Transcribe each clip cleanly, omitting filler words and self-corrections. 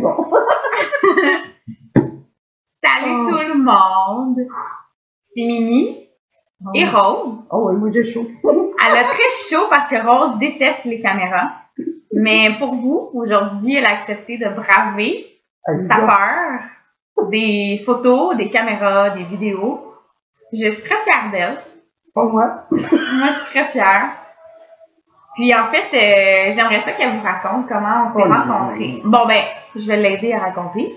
bon. Salut tout le monde! C'est Mimi et Rose. Oh oui, moi j'ai chaud. Elle a très chaud parce que Rose déteste les caméras. Mais pour vous, aujourd'hui, elle a accepté de braver sa peur des photos, des caméras, des vidéos. Je suis très fière d'elle. Pas moi. Moi, je suis très fière. Puis en fait, j'aimerais ça qu'elle vous raconte comment on s'est rencontrés. Bon ben, je vais l'aider à raconter.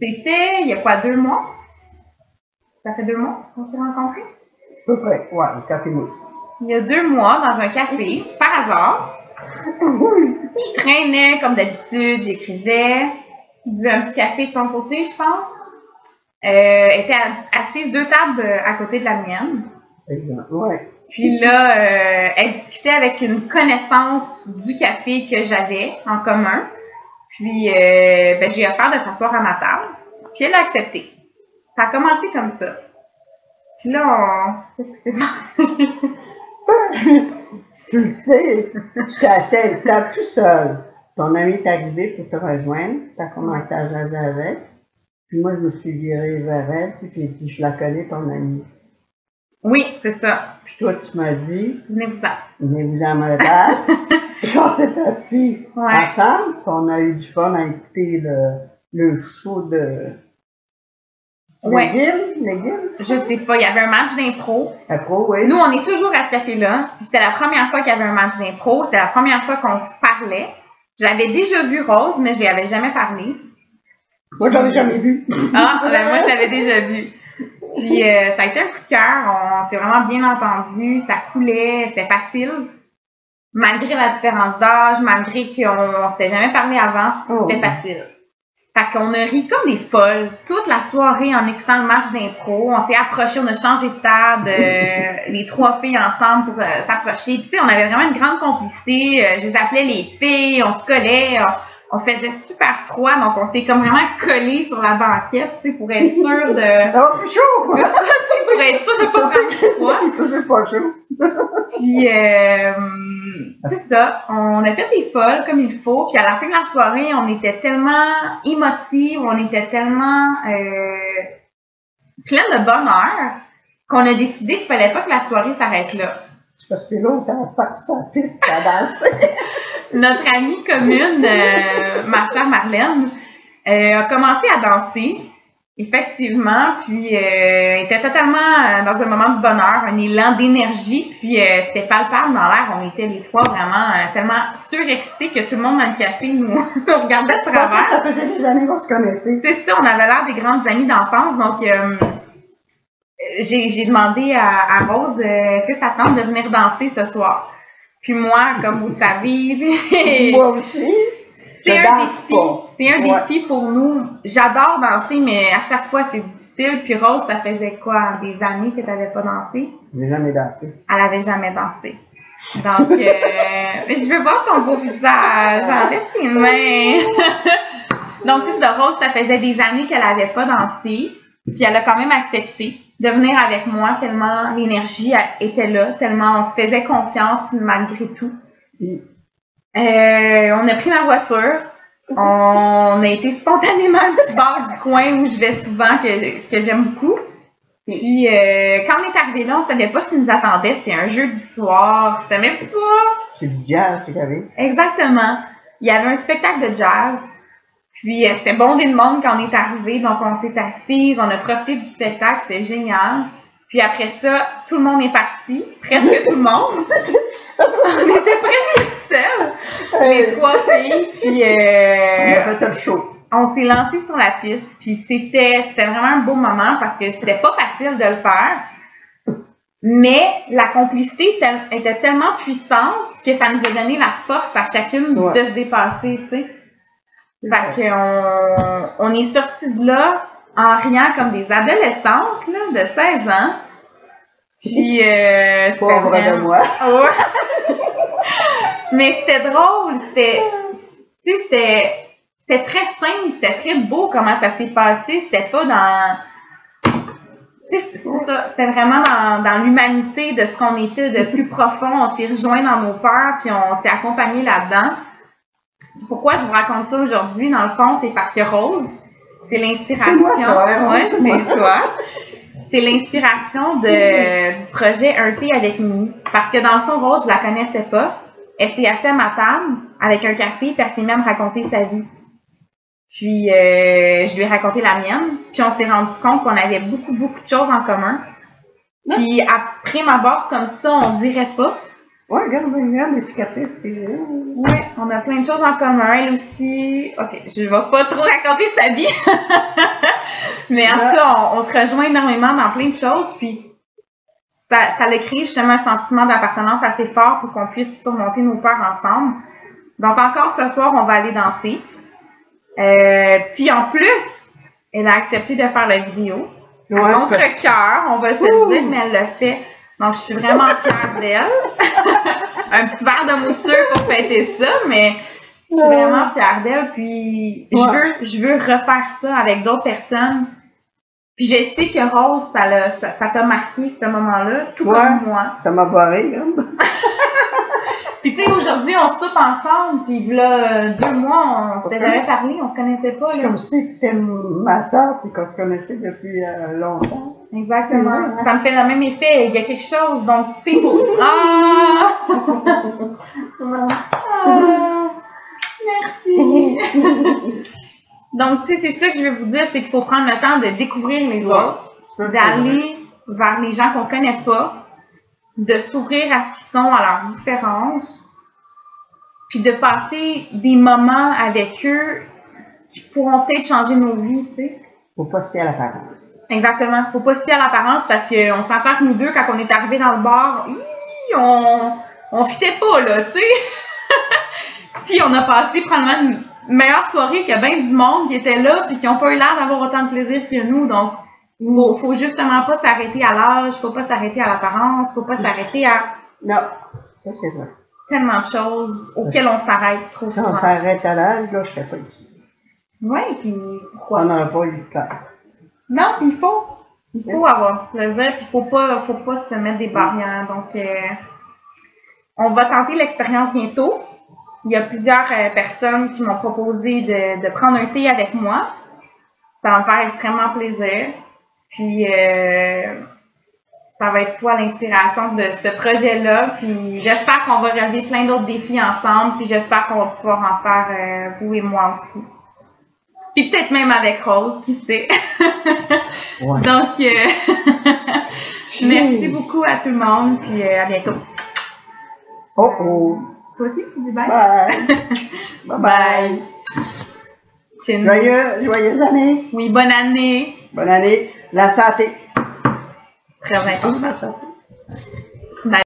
C'était, il y a quoi, 2 mois? Ça fait 2 mois qu'on s'est rencontrés? À peu près, ouais, le café mousse. Il y a 2 mois, dans un café, par hasard. Je traînais comme d'habitude, j'écrivais. Je buvais un petit café de ton côté, je pense. Elle était assise 2 tables à côté de la mienne. Exact, ouais. Puis là, elle discutait avec une connaissance du café que j'avais en commun. Puis, j'ai eu offert de s'asseoir à ma table. Puis, elle a accepté. Ça a commencé comme ça. Puis là, qu'est-ce qui s'est passé? Tu le sais, j'étais assis à une table tout seul. Ton ami est arrivé pour te rejoindre. Tu as commencé à jaser avec. Puis moi, je me suis virée vers elle. Puis j'ai dit, je la connais, ton amie. Oui, c'est ça. Puis toi, tu m'as dit, Venez-vous-en. venez-vous à ma table. Et on s'est assis ensemble. Puis on a eu du fun à écouter le show de... McGill? Je sais pas, il y avait un match d'impro. Impro, oui. Nous, on est toujours à ce café-là. Puis c'était la première fois qu'il y avait un match d'impro. C'était la première fois qu'on se parlait. J'avais déjà vu Rose, mais je lui avais jamais parlé. Moi, je l'avais jamais vu. Ah, ben moi, je l'avais déjà vu. Puis ça a été un coup de cœur. On s'est vraiment bien entendu. Ça coulait. C'était facile. Malgré la différence d'âge, malgré qu'on s'était jamais parlé avant, c'était facile. Fait qu'on a ri comme des folles toute la soirée en écoutant le match d'impro. On s'est approchés, on a changé de table, les 3 filles ensemble pour s'approcher. Puis tu sais, on avait vraiment une grande complicité. Je les appelais les filles, on se collait, on faisait super froid, donc on s'est comme vraiment collés sur la banquette, tu sais, pour être sûr de... Ça va plus chaud! pour être sûr de pas prendre froid. C'est pas chaud. Puis, c'est ça, on a fait les folles comme il faut, puis à la fin de la soirée, on était tellement émotifs, on était tellement plein de bonheur qu'on a décidé qu'il fallait pas que la soirée s'arrête là. C'est parce que là, on est parti sur la piste à danser. Notre amie commune, ma chère Marlène, a commencé à danser. Effectivement, puis était totalement dans un moment de bonheur, un élan d'énergie, puis c'était palpable dans l'air. On était les 3 vraiment tellement surexcités que tout le monde dans le café nous regardait de travers. Ça faisait des années qu'on se connaissait. C'est ça, on avait l'air des grandes amies d'enfance, donc j'ai demandé à Rose, est-ce que ça tente de venir danser ce soir? Puis moi, comme vous le savez, moi aussi. C'est un défi pour nous. J'adore danser, mais à chaque fois, c'est difficile. Puis Rose, ça faisait quoi? Des années que tu n'avais pas dansé? Je n'ai jamais dansé. Elle n'avait jamais dansé. Donc, je veux voir ton beau visage. Enlève tes mains. Donc, c'est ça. Rose, ça faisait des années qu'elle n'avait pas dansé. Puis elle a quand même accepté de venir avec moi tellement l'énergie était là, tellement on se faisait confiance malgré tout. On a pris ma voiture, on a été spontanément au petit bar du coin où je vais souvent, que j'aime beaucoup. Puis quand on est arrivé là, on savait pas ce qui nous attendait, c'était un jeudi soir, c'était même pas... C'est du jazz, c'est carré. Exactement. Il y avait un spectacle de jazz, puis c'était bondé de monde quand on est arrivé, donc on s'est assis, on a profité du spectacle, c'était génial. Puis après ça, tout le monde est parti, presque tout le monde. On était presque seuls, les 3 filles, puis on s'est lancé sur la piste, puis c'était vraiment un beau moment parce que c'était pas facile de le faire, mais la complicité était tellement puissante que ça nous a donné la force à chacune de se dépasser, tu sais. Fait qu'on est sortis de là en riant comme des adolescentes là, de 16 ans. Puis c'était pauvre de moi. Mais c'était drôle, c'était très simple, c'était très beau comment ça s'est passé, c'était pas dans... C'est ça, c'était vraiment dans l'humanité de ce qu'on était de plus profond, on s'est rejoints dans nos peurs, puis on s'est accompagnés là-dedans. Pourquoi je vous raconte ça aujourd'hui, dans le fond, c'est parce que Rose, c'est l'inspiration. C'est moi, ça, hein, ouais, c'est moi. c'est toi. C'est l'inspiration du projet Un thé avec Mimi. Parce que dans le fond, Rose, je la connaissais pas. Elle s'est assise à ma table avec un café, puis elle s'est même raconté sa vie. Puis, je lui ai raconté la mienne. Puis, on s'est rendu compte qu'on avait beaucoup, beaucoup de choses en commun. Puis, après ma barre comme ça, on dirait pas. Ouais, regarde les cicatrices. Puis... Oui, on a plein de choses en commun. Elle aussi. OK, je vais pas trop raconter sa vie. Mais en tout cas, on se rejoint énormément dans plein de choses. Puis, ça a créé justement un sentiment d'appartenance assez fort pour qu'on puisse surmonter nos peurs ensemble. Donc, encore ce soir, on va aller danser. Puis, en plus, elle a accepté de faire la vidéo. Ouais, à contre-cœur, on va se le dire, mais elle l'a fait. Donc, je suis vraiment fière d'elle. Un petit verre de mousseux pour fêter ça, mais je suis vraiment fière d'elle. Puis, je veux refaire ça avec d'autres personnes. Puis, je sais que Rose, ça t'a marqué, ce moment-là, tout comme moi. Ça m'a barré, hein? Puis, tu sais, aujourd'hui, on soupe ensemble. Puis, là, 2 mois, on s'était jamais parlé, on se connaissait pas. C'est comme si tu étais ma soeur, puis qu'on se connaissait depuis longtemps. Exactement. Ça me fait le même effet. Il y a quelque chose. Donc, tu sais, pour. Ah! Merci. Donc, tu sais, c'est ça que je veux vous dire, c'est qu'il faut prendre le temps de découvrir les autres, d'aller vers les gens qu'on connaît pas, de s'ouvrir à ce qu'ils sont, à leurs différences, puis de passer des moments avec eux qui pourront peut-être changer nos vies, tu sais. Faut pas se fier à l'apparence. Exactement. Faut pas se fier à l'apparence parce qu'on s'entend que nous deux, quand on est arrivés dans le bar, on fitait pas, là, tu sais. Puis on a passé probablement une meilleure soirée qu'il y a bien du monde qui était là puis qui n'ont pas eu l'air d'avoir autant de plaisir que nous. Donc, faut justement pas s'arrêter à l'âge, faut pas s'arrêter à l'apparence, faut pas s'arrêter à... Non, ça c'est vrai. Tellement de choses auxquelles on s'arrête trop souvent. Si on s'arrête à l'âge, là, je serais pas ici. Oui, puis pourquoi? On n'aurait pas eu le temps. Non, puis il faut avoir du plaisir, puis faut pas se mettre des barrières. Donc, on va tenter l'expérience bientôt. Il y a plusieurs personnes qui m'ont proposé de prendre un thé avec moi. Ça va me faire extrêmement plaisir. Puis, ça va être toi l'inspiration de ce projet-là. Puis, j'espère qu'on va relever plein d'autres défis ensemble. Puis, j'espère qu'on va pouvoir en faire, vous et moi aussi. Puis, peut-être même avec Rose, qui sait. Ouais. Donc, merci beaucoup à tout le monde. Puis, à bientôt. Oh oh! Toi aussi, tu dis bye? Bye! Bye bye! Joyeuse année! Oui, bonne année! Bonne année! La santé! Très important.